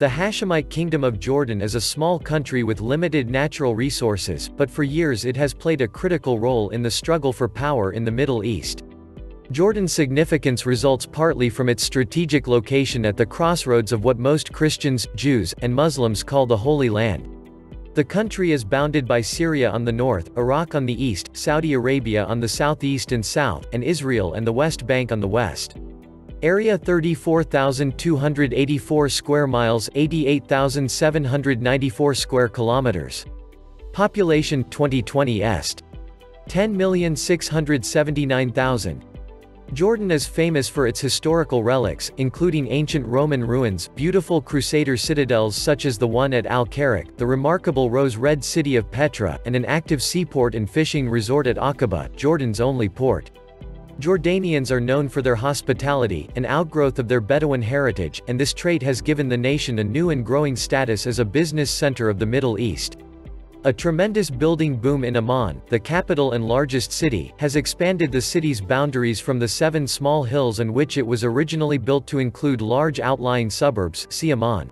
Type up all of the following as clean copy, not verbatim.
The Hashemite Kingdom of Jordan is a small country with limited natural resources, but for years it has played a critical role in the struggle for power in the Middle East. Jordan's significance results partly from its strategic location at the crossroads of what most Christians, Jews, and Muslims call the Holy Land. The country is bounded by Syria on the north, Iraq on the east, Saudi Arabia on the southeast and south, and Israel and the West Bank on the west. Area 34,284 square miles, 88,794 square kilometers. Population 2020 est. 10,679,000. Jordan is famous for its historical relics, including ancient Roman ruins, beautiful Crusader citadels such as the one at Al-Karak, the remarkable rose-red city of Petra, and an active seaport and fishing resort at Aqaba, Jordan's only port. Jordanians are known for their hospitality, an outgrowth of their Bedouin heritage, and this trait has given the nation a new and growing status as a business center of the Middle East. A tremendous building boom in Amman, the capital and largest city, has expanded the city's boundaries from the 7 small hills on which it was originally built to include large outlying suburbs. See Amman.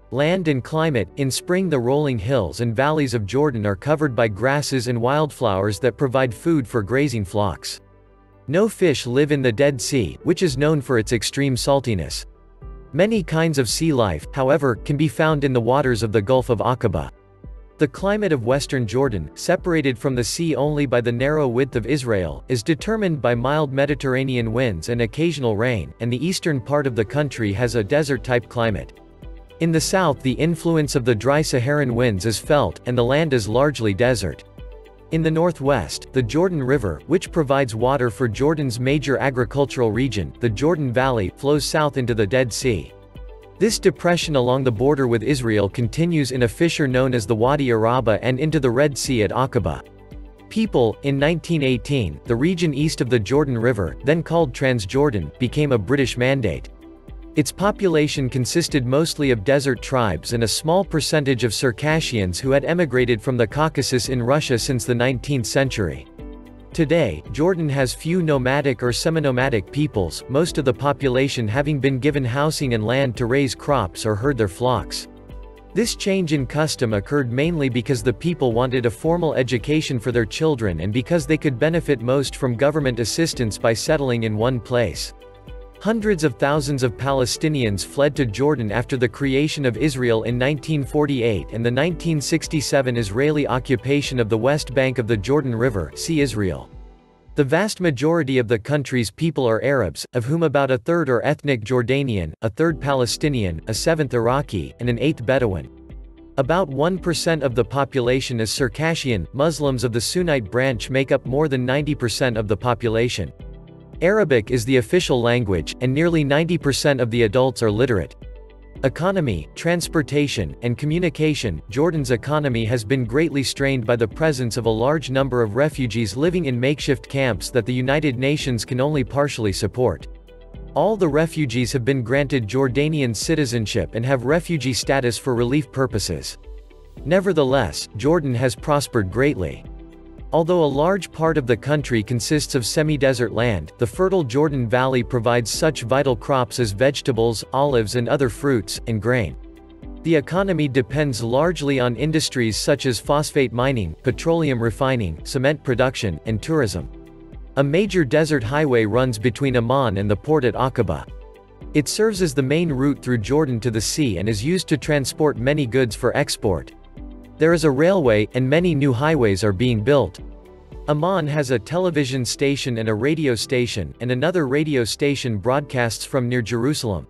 Land and climate. In spring the rolling hills and valleys of Jordan are covered by grasses and wildflowers that provide food for grazing flocks. No fish live in the Dead Sea, which is known for its extreme saltiness. Many kinds of sea life, however, can be found in the waters of the Gulf of Aqaba. The climate of western Jordan, separated from the sea only by the narrow width of Israel, is determined by mild Mediterranean winds and occasional rain, and the eastern part of the country has a desert-type climate. In the south the influence of the dry Saharan winds is felt, and the land is largely desert. In the northwest, the Jordan River, which provides water for Jordan's major agricultural region, the Jordan Valley, flows south into the Dead Sea. This depression along the border with Israel continues in a fissure known as the Wadi Araba and into the Red Sea at Aqaba. People, in 1918, the region east of the Jordan River, then called Transjordan, became a British mandate. Its population consisted mostly of desert tribes and a small percentage of Circassians who had emigrated from the Caucasus in Russia since the 19th century. Today, Jordan has few nomadic or semi-nomadic peoples, most of the population having been given housing and land to raise crops or herd their flocks. This change in custom occurred mainly because the people wanted a formal education for their children and because they could benefit most from government assistance by settling in one place. Hundreds of thousands of Palestinians fled to Jordan after the creation of Israel in 1948 and the 1967 Israeli occupation of the West Bank of the Jordan River. See Israel. The vast majority of the country's people are Arabs, of whom about a third are ethnic Jordanian, a third Palestinian, a seventh Iraqi, and an eighth Bedouin. About 1% of the population is Circassian. Muslims of the Sunnite branch make up more than 90% of the population. Arabic is the official language, and nearly 90% of the adults are literate. Economy, transportation, and communication. Jordan's economy has been greatly strained by the presence of a large number of refugees living in makeshift camps that the United Nations can only partially support. All the refugees have been granted Jordanian citizenship and have refugee status for relief purposes. Nevertheless, Jordan has prospered greatly. Although a large part of the country consists of semi-desert land, the fertile Jordan Valley provides such vital crops as vegetables, olives and other fruits, and grain. The economy depends largely on industries such as phosphate mining, petroleum refining, cement production, and tourism. A major desert highway runs between Amman and the port at Aqaba. It serves as the main route through Jordan to the sea and is used to transport many goods for export. There is a railway, and many new highways are being built. Amman has a television station and a radio station, and another radio station broadcasts from near Jerusalem.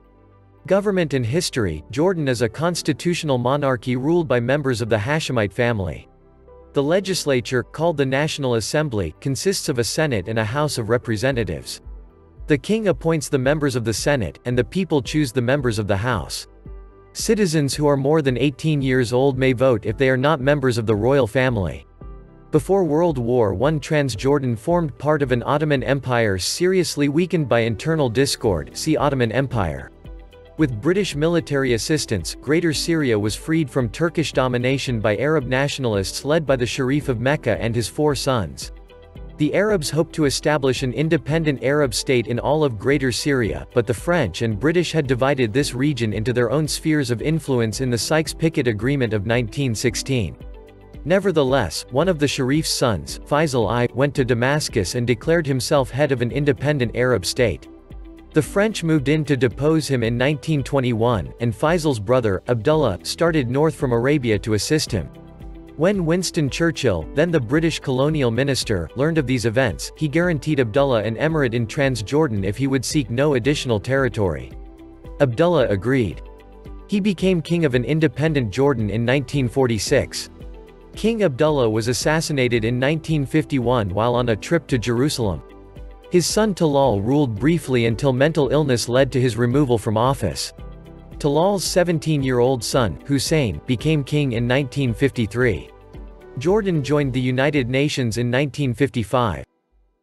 Government and history. Jordan is a constitutional monarchy ruled by members of the Hashemite family. The legislature, called the National Assembly, consists of a Senate and a House of Representatives. The king appoints the members of the Senate, and the people choose the members of the House. Citizens who are more than 18 years old may vote if they are not members of the royal family. Before World War I, Transjordan formed part of an Ottoman Empire seriously weakened by internal discord. See Ottoman Empire. With British military assistance, Greater Syria was freed from Turkish domination by Arab nationalists led by the Sharif of Mecca and his 4 sons. The Arabs hoped to establish an independent Arab state in all of Greater Syria, but the French and British had divided this region into their own spheres of influence in the Sykes-Picot Agreement of 1916. Nevertheless, one of the Sharif's sons, Faisal I, went to Damascus and declared himself head of an independent Arab state. The French moved in to depose him in 1921, and Faisal's brother, Abdullah, started north from Arabia to assist him. When Winston Churchill, then the British colonial minister, learned of these events, he guaranteed Abdullah an emirate in Transjordan if he would seek no additional territory. Abdullah agreed. He became king of an independent Jordan in 1946. King Abdullah was assassinated in 1951 while on a trip to Jerusalem. His son Talal ruled briefly until mental illness led to his removal from office. Talal's 17-year-old son, Hussein, became king in 1953. Jordan joined the United Nations in 1955.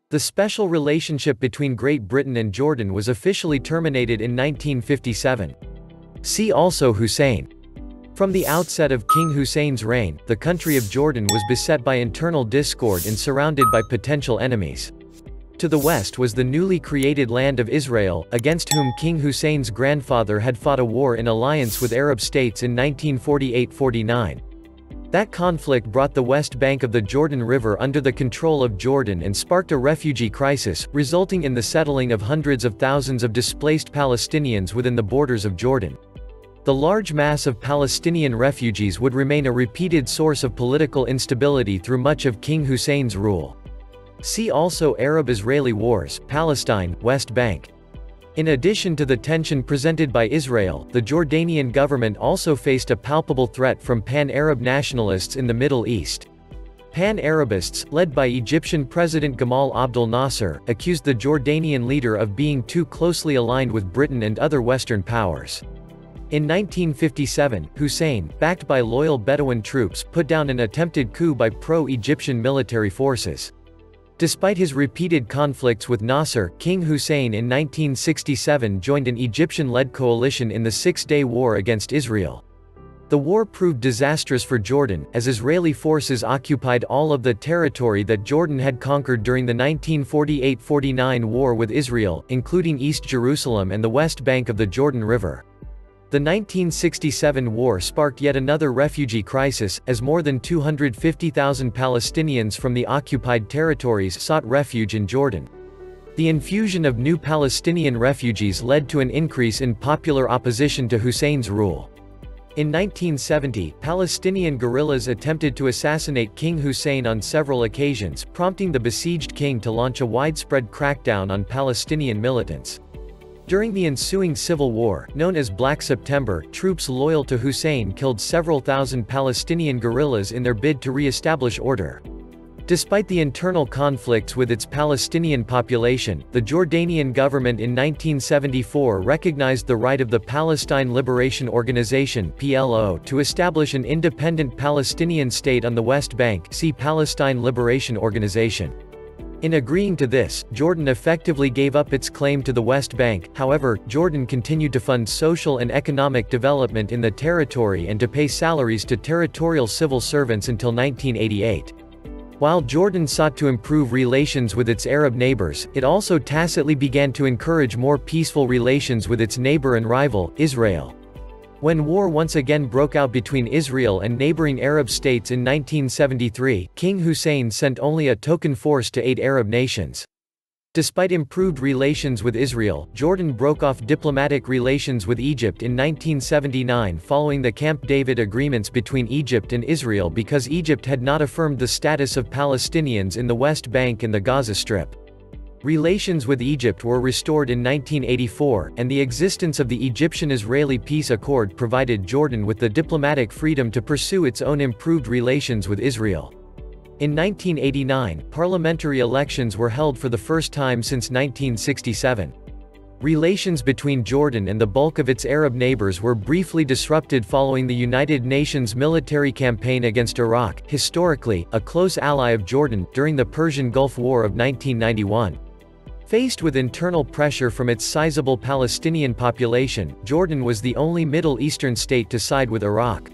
The special relationship between Great Britain and Jordan was officially terminated in 1957. See also Hussein. From the outset of King Hussein's reign, the country of Jordan was beset by internal discord and surrounded by potential enemies. To the west was the newly created land of Israel, against whom King Hussein's grandfather had fought a war in alliance with Arab states in 1948–49. That conflict brought the west bank of the Jordan River under the control of Jordan and sparked a refugee crisis, resulting in the settling of hundreds of thousands of displaced Palestinians within the borders of Jordan. The large mass of Palestinian refugees would remain a repeated source of political instability through much of King Hussein's rule. See also Arab-Israeli Wars, Palestine, West Bank. In addition to the tension presented by Israel, the Jordanian government also faced a palpable threat from pan-Arab nationalists in the Middle East. Pan-Arabists, led by Egyptian President Gamal Abdel Nasser, accused the Jordanian leader of being too closely aligned with Britain and other Western powers. In 1957, Hussein, backed by loyal Bedouin troops, put down an attempted coup by pro-Egyptian military forces. Despite his repeated conflicts with Nasser, King Hussein in 1967 joined an Egyptian-led coalition in the Six-Day War against Israel. The war proved disastrous for Jordan, as Israeli forces occupied all of the territory that Jordan had conquered during the 1948–49 war with Israel, including East Jerusalem and the West Bank of the Jordan River. The 1967 war sparked yet another refugee crisis, as more than 250,000 Palestinians from the occupied territories sought refuge in Jordan. The infusion of new Palestinian refugees led to an increase in popular opposition to Hussein's rule. In 1970, Palestinian guerrillas attempted to assassinate King Hussein on several occasions, prompting the besieged king to launch a widespread crackdown on Palestinian militants. During the ensuing civil war, known as Black September, troops loyal to Hussein killed several thousand Palestinian guerrillas in their bid to re-establish order. Despite the internal conflicts with its Palestinian population, the Jordanian government in 1974 recognized the right of the Palestine Liberation Organization (PLO) to establish an independent Palestinian state on the West Bank. See Palestine Liberation Organization. In agreeing to this, Jordan effectively gave up its claim to the West Bank. However, Jordan continued to fund social and economic development in the territory and to pay salaries to territorial civil servants until 1988. While Jordan sought to improve relations with its Arab neighbors, it also tacitly began to encourage more peaceful relations with its neighbor and rival, Israel. When war once again broke out between Israel and neighboring Arab states in 1973, King Hussein sent only a token force to aid Arab nations. Despite improved relations with Israel, Jordan broke off diplomatic relations with Egypt in 1979 following the Camp David agreements between Egypt and Israel because Egypt had not affirmed the status of Palestinians in the West Bank and the Gaza Strip. Relations with Egypt were restored in 1984, and the existence of the Egyptian-Israeli peace accord provided Jordan with the diplomatic freedom to pursue its own improved relations with Israel. In 1989, parliamentary elections were held for the first time since 1967. Relations between Jordan and the bulk of its Arab neighbors were briefly disrupted following the United Nations military campaign against Iraq, historically, a close ally of Jordan, during the Persian Gulf War of 1991. Faced with internal pressure from its sizable Palestinian population, Jordan was the only Middle Eastern state to side with Iraq.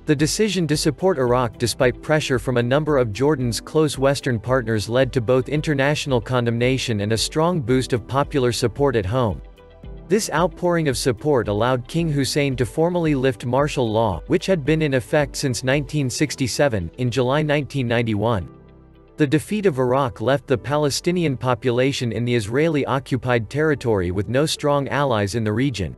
The decision to support Iraq despite pressure from a number of Jordan's close Western partners led to both international condemnation and a strong boost of popular support at home. This outpouring of support allowed King Hussein to formally lift martial law, which had been in effect since 1967, in July 1991. The defeat of Iraq left the Palestinian population in the Israeli-occupied territory with no strong allies in the region.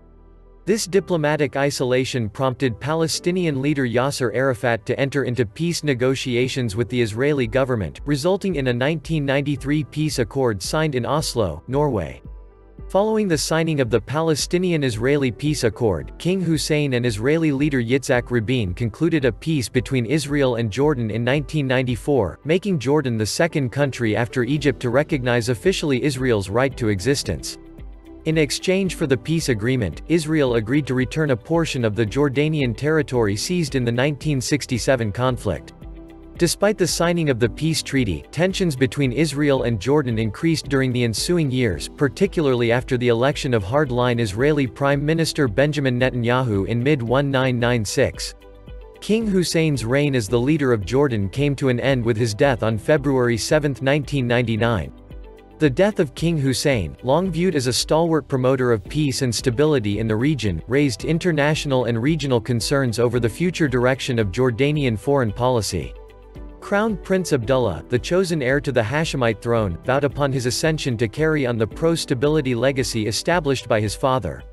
This diplomatic isolation prompted Palestinian leader Yasser Arafat to enter into peace negotiations with the Israeli government, resulting in a 1993 peace accord signed in Oslo, Norway. Following the signing of the Palestinian-Israeli peace accord, King Hussein and Israeli leader Yitzhak Rabin concluded a peace between Israel and Jordan in 1994, making Jordan the second country after Egypt to recognize officially Israel's right to existence. In exchange for the peace agreement, Israel agreed to return a portion of the Jordanian territory seized in the 1967 conflict. Despite the signing of the peace treaty, tensions between Israel and Jordan increased during the ensuing years, particularly after the election of hardline Israeli Prime Minister Benjamin Netanyahu in mid-1996. King Hussein's reign as the leader of Jordan came to an end with his death on February 7, 1999. The death of King Hussein, long viewed as a stalwart promoter of peace and stability in the region, raised international and regional concerns over the future direction of Jordanian foreign policy. Crown Prince Abdullah, the chosen heir to the Hashemite throne, vowed upon his ascension to carry on the pro-stability legacy established by his father.